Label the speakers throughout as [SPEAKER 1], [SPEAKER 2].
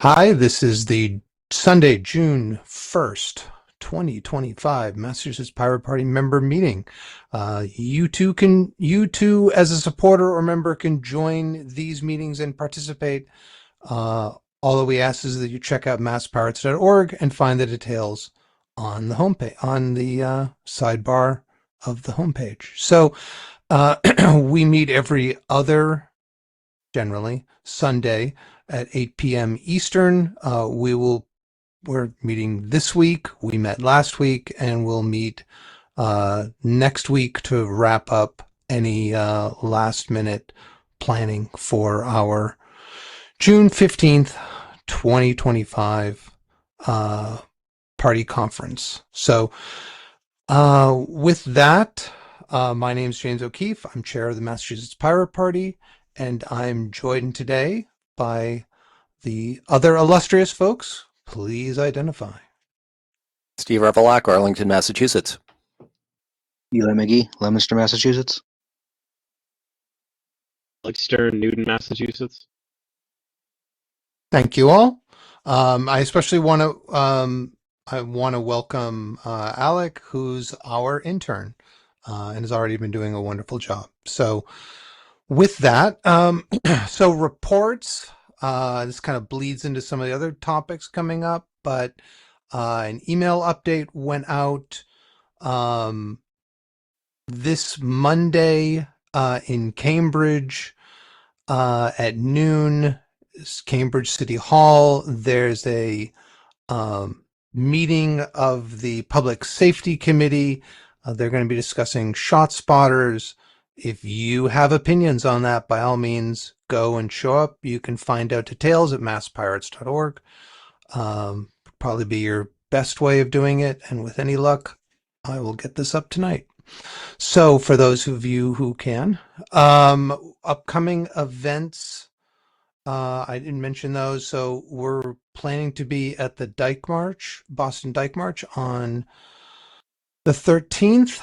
[SPEAKER 1] Hi, this is the Sunday, June 1st, 2025 Massachusetts Pirate Party member meeting. You too as a supporter or member can join these meetings and participate. Uh, all that we ask is that you check out masspirates.org and find the details on the homepage, on the sidebar of the homepage. So we meet every other generally Sunday at 8 p.m. Eastern. We're meeting this week. We met last week, and we'll meet next week to wrap up any last minute planning for our June 15th, 2025 party conference. So with that, my name is James O'Keefe. I'm chair of the Massachusetts Pirate Party, and I'm joined today by the other illustrious folks. Please identify.
[SPEAKER 2] Steve Revelac, Arlington, Massachusetts.
[SPEAKER 3] Eli McGee, Leominster, Massachusetts.
[SPEAKER 4] Alex Stern, Newton, Massachusetts.
[SPEAKER 1] Thank you all. I especially want to welcome Alec, who's our intern and has already been doing a wonderful job. So with that, so reports, this kind of bleeds into some of the other topics coming up, but an email update went out this Monday in Cambridge at noon. Cambridge City Hall. There's a meeting of the Public Safety Committee. They're going to be discussing shot spotters. If you have opinions on that, by all means, go and show up. You can find out details at masspirates.org. Probably be your best way of doing it. And with any luck, I will get this up tonight. So for those of you who can, upcoming events, I didn't mention those. So we're planning to be at the Dyke March, Boston Dyke March on the 13th.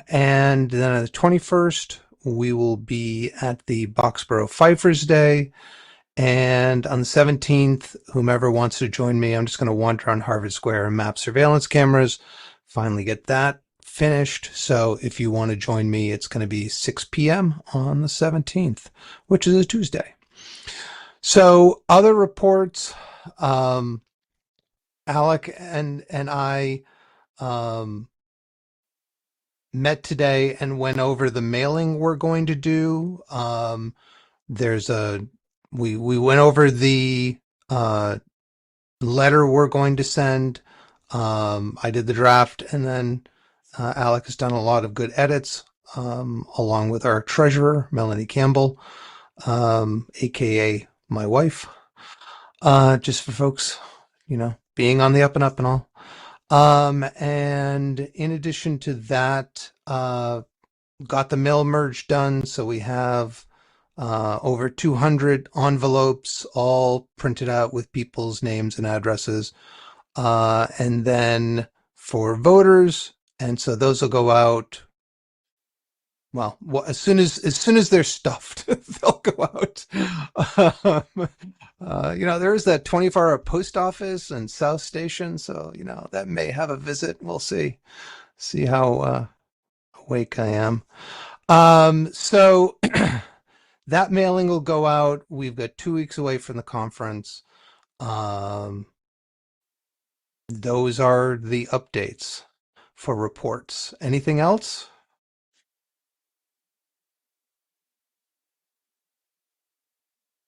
[SPEAKER 1] And then on the 21st, we will be at the Boxborough Fifers Day. And on the 17th, whomever wants to join me, I'm just going to wander around Harvard Square and map surveillance cameras, finally get that finished. So if you want to join me, it's going to be 6 p.m. on the 17th, which is a Tuesday. So other reports, Alec and I met today and went over the mailing we're going to do. We went over the letter we're going to send. I did the draft, and then Alec has done a lot of good edits, along with our treasurer, Melanie Campbell, aka my wife, just for folks, being on the up and up and all. And in addition to that, got the mail merge done. So we have over 200 envelopes all printed out with people's names and addresses. And then for voters, and so those will go out. Well, as soon as they're stuffed, they'll go out. There is that 24-hour post office and South Station, so that may have a visit. We'll see how awake I am. So that mailing will go out. We've got 2 weeks away from the conference. Those are the updates for reports. Anything else?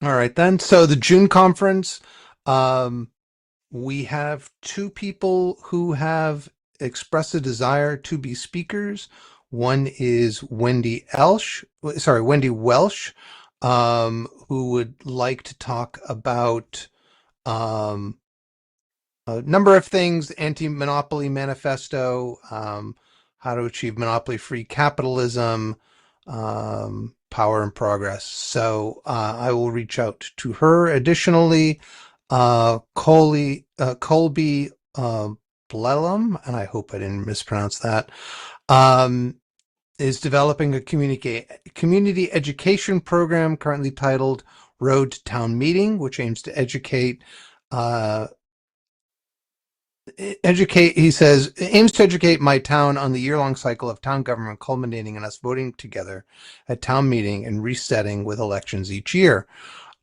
[SPEAKER 1] All right, then. So the June conference, we have 2 people who have expressed a desire to be speakers. One is Wendy Welsh, who would like to talk about a number of things: anti-monopoly manifesto, how to achieve monopoly-free capitalism, power and progress. So I will reach out to her. Additionally, Colby Blelum, and I hope I didn't mispronounce that, is developing a community education program currently titled Road to Town Meeting, which aims to educate uh, he says, aims to educate my town on the year-long cycle of town government culminating in us voting together at town meeting and resetting with elections each year.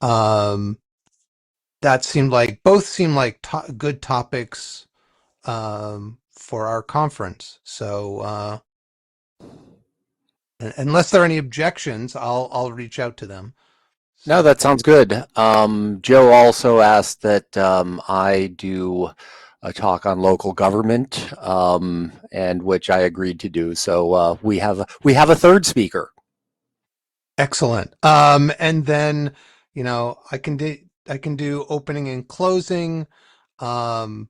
[SPEAKER 1] That seemed like both seemed like good topics for our conference. So unless there are any objections, I'll reach out to them.
[SPEAKER 2] No, that sounds good. Joe also asked that I do a talk on local government, and which I agreed to do. So we have a third speaker.
[SPEAKER 1] Excellent. And then, I can do opening and closing. I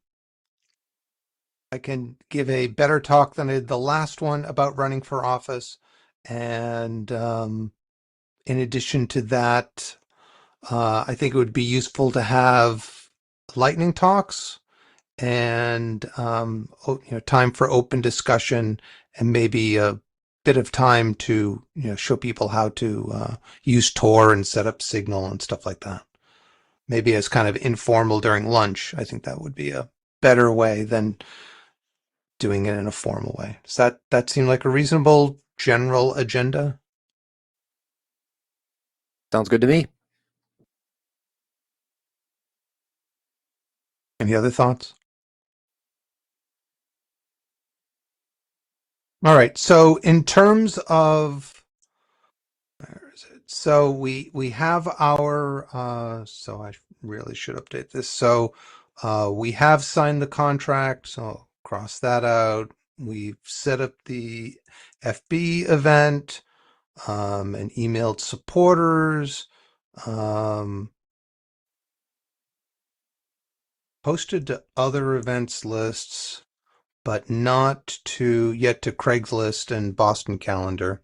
[SPEAKER 1] can give a better talk than I did the last one about running for office. And in addition to that, I think it would be useful to have lightning talks and time for open discussion and maybe a bit of time to show people how to use Tor and set up Signal and stuff like that. Maybe as kind of informal during lunch. I think that would be a better way than doing it in a formal way. Does that seem like a reasonable general agenda?
[SPEAKER 2] Sounds good to me.
[SPEAKER 1] Any other thoughts? All right. So in terms of, where is it? So we have our, so I really should update this. So we have signed the contract. So I'll cross that out. We've set up the FB event and emailed supporters. Posted to other events lists, but not yet to Craigslist and Boston Calendar.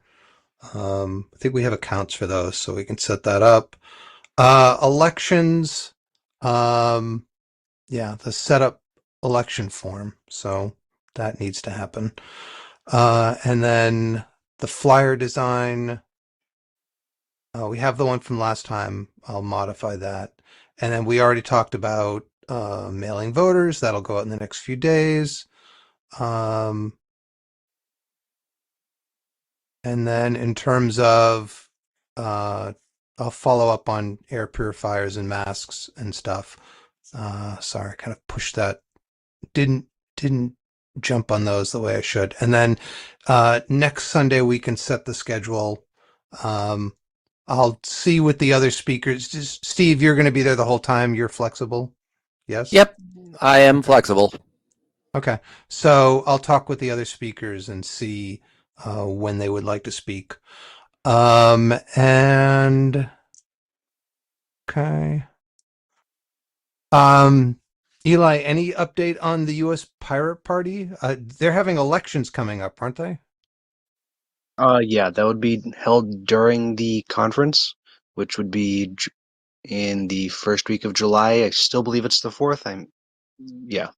[SPEAKER 1] I think we have accounts for those, so we can set that up. Elections, the setup election form, so that needs to happen. And then the flyer design, we have the one from last time. I'll modify that. And then we already talked about mailing voters. That'll go out in the next few days. And then in terms of, I'll follow up on air purifiers and masks and stuff. Sorry, I kind of pushed that. Didn't jump on those the way I should. And then next Sunday we can set the schedule. I'll see with the other speakers. Steve, you're going to be there the whole time. You're flexible. Yes?
[SPEAKER 2] Yep, I am flexible.
[SPEAKER 1] Okay. So I'll talk with the other speakers and see when they would like to speak. And okay. Eli, any update on the U.S. Pirate Party? They're having elections coming up, aren't they?
[SPEAKER 3] Yeah, that would be held during the conference, which would be in the first week of July. I still believe it's the 4th. Yeah.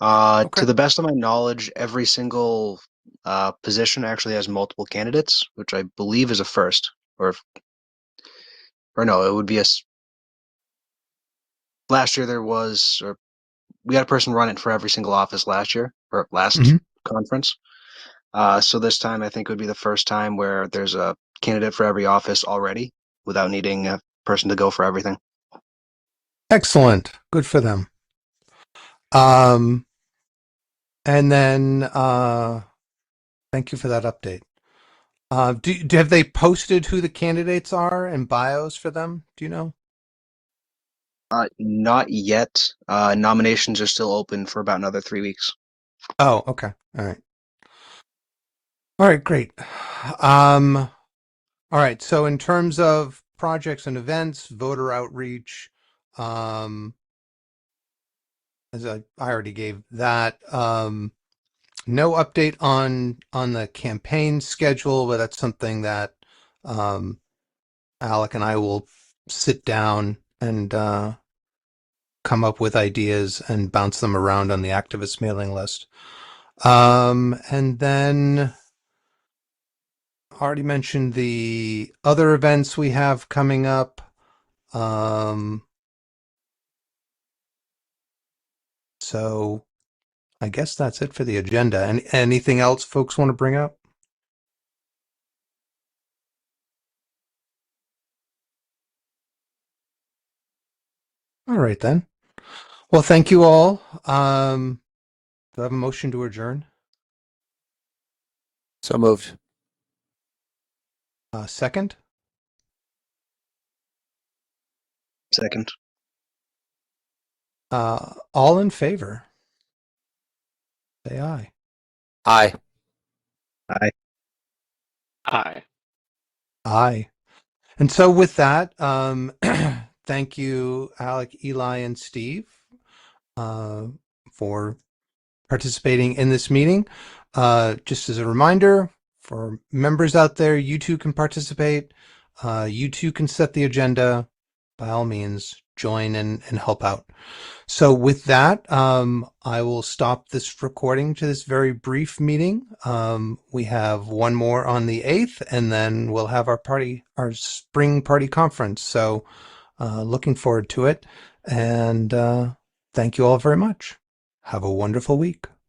[SPEAKER 1] Okay.
[SPEAKER 3] To the best of my knowledge, every single position actually has multiple candidates, which I believe is a first, or no, it would be last year there was, or we had a person run it for every single office last year, or last conference. So this time I think would be the first time where there's a candidate for every office already without needing a person to go for everything.
[SPEAKER 1] Excellent. Good for them. And then thank you for that update. Have they posted who the candidates are and bios for them? Do you know?
[SPEAKER 3] Not yet. Nominations are still open for about another 3 weeks.
[SPEAKER 1] Oh, okay. All right. All right, great. All right. So in terms of projects and events, voter outreach, as I already gave that, no update on the campaign schedule, but that's something that Alec and I will sit down and come up with ideas and bounce them around on the activist mailing list. And then already mentioned the other events we have coming up. So I guess that's it for the agenda. And anything else folks want to bring up? All right then. Well, thank you all. Do I have a motion to adjourn?
[SPEAKER 2] So moved.
[SPEAKER 1] Second?
[SPEAKER 3] Second.
[SPEAKER 1] All in favor? Say aye.
[SPEAKER 2] Aye.
[SPEAKER 3] Aye.
[SPEAKER 4] Aye.
[SPEAKER 1] Aye. And so with that, thank you, Alec, Eli, and Steve, for participating in this meeting. Just as a reminder, for members out there, you too can participate. You too can set the agenda. By all means, join and help out. So with that, I will stop this recording to this very brief meeting. We have one more on the 8th, and then we'll have our spring party conference. So looking forward to it. And thank you all very much. Have a wonderful week.